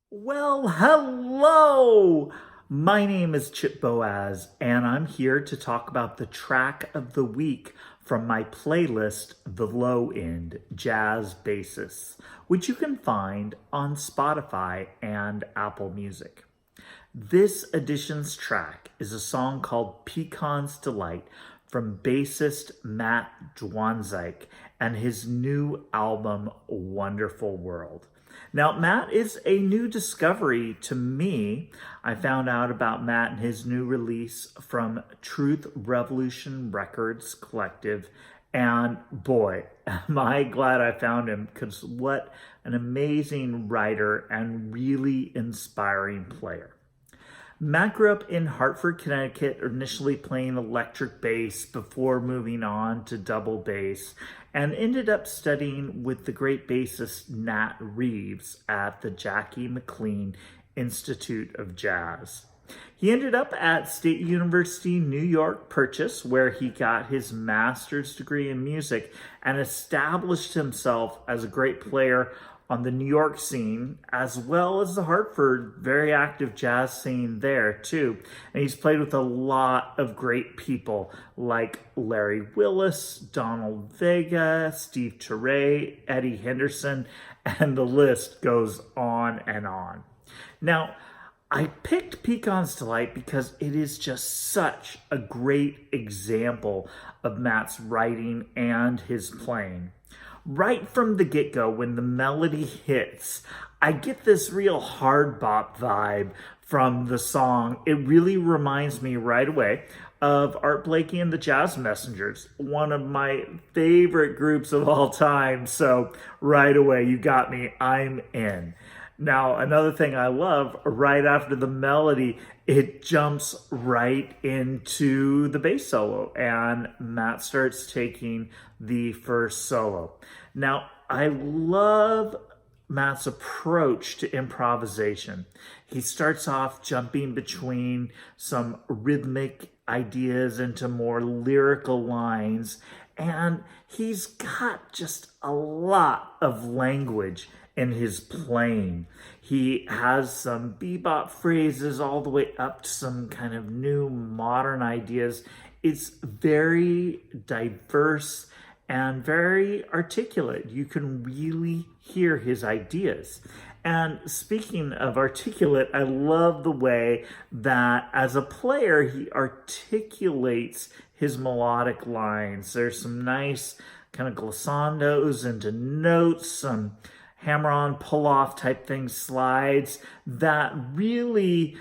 Well, hello! My name is Chip Boaz, and I'm here to talk about the track of the week from my playlist, The Low End Jazz Bassists, which you can find on Spotify and Apple Music. This edition's track is a song called Pecan's Delight from bassist Matt Dwonszyk and his new album, Wonderful World. Now, Matt is a new discovery to me. I found out about Matt and his new release from Truth Revolution Records Collective. And boy, am I glad I found him, because what an amazing writer and really inspiring player. Matt grew up in Hartford, Connecticut, initially playing electric bass before moving on to double bass, and ended up studying with the great bassist Nat Reeves at the Jackie McLean Institute of Jazz. He ended up at State University, New York, Purchase, where he got his master's degree in music and established himself as a great player on the New York scene, as well as the Hartford, very active jazz scene there too. And he's played with a lot of great people like Larry Willis, Donald Vega, Steve Turre, Eddie Henderson, and the list goes on and on. Now, I picked Pecan's Delight because it is just such a great example of Matt's writing and his playing. Right from the get-go, when the melody hits, I get this real hard bop vibe from the song. It really reminds me right away of Art Blakey and the Jazz Messengers, one of my favorite groups of all time. So right away, you got me, I'm in. Now, another thing I love, right after the melody, it jumps right into the bass solo, and Matt starts taking the first solo. Now, I love Matt's approach to improvisation. He starts off jumping between some rhythmic ideas into more lyrical lines, and he's got just a lot of language in his playing. He has some bebop phrases all the way up to some kind of new modern ideas. It's very diverse and very articulate. You can really hear his ideas. And speaking of articulate, I love the way that as a player, he articulates his melodic lines. There's some nice kind of glissandos into notes, some hammer-on, pull-off type thing slides that really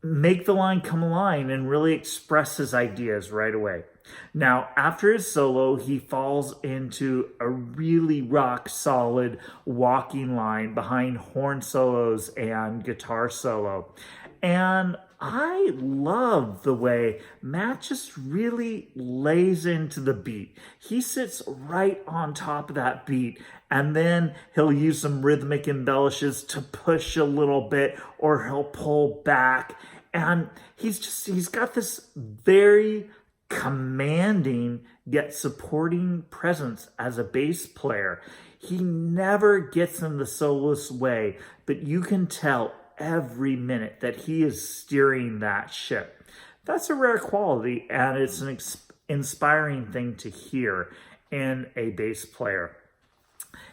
make the line come alive and really express his ideas right away. Now, after his solo, he falls into a really rock-solid walking line behind horn solos and guitar solo. And I love the way Matt just really lays into the beat. He sits right on top of that beat, and then he'll use some rhythmic embellishes to push a little bit, or he'll pull back. And he's got this very commanding yet supporting presence as a bass player. He never gets in the soloist's way, but you can tell every minute that he is steering that ship. That's a rare quality, and it's an inspiring thing to hear in a bass player.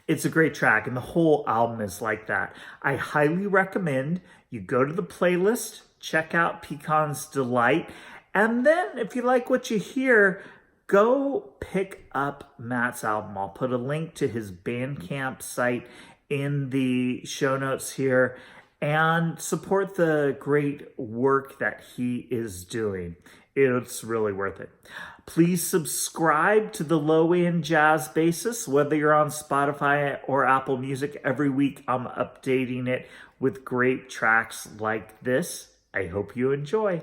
It's a great track, and the whole album is like that. I highly recommend you go to the playlist, check out Pecan's Delight, and then if you like what you hear, go pick up Matt's album. I'll put a link to his Bandcamp site in the show notes here, and support the great work that he is doing. It's really worth it. Please subscribe to the Low End Jazz Bassist, whether you're on Spotify or Apple Music. Every week I'm updating it with great tracks like this. I hope you enjoy.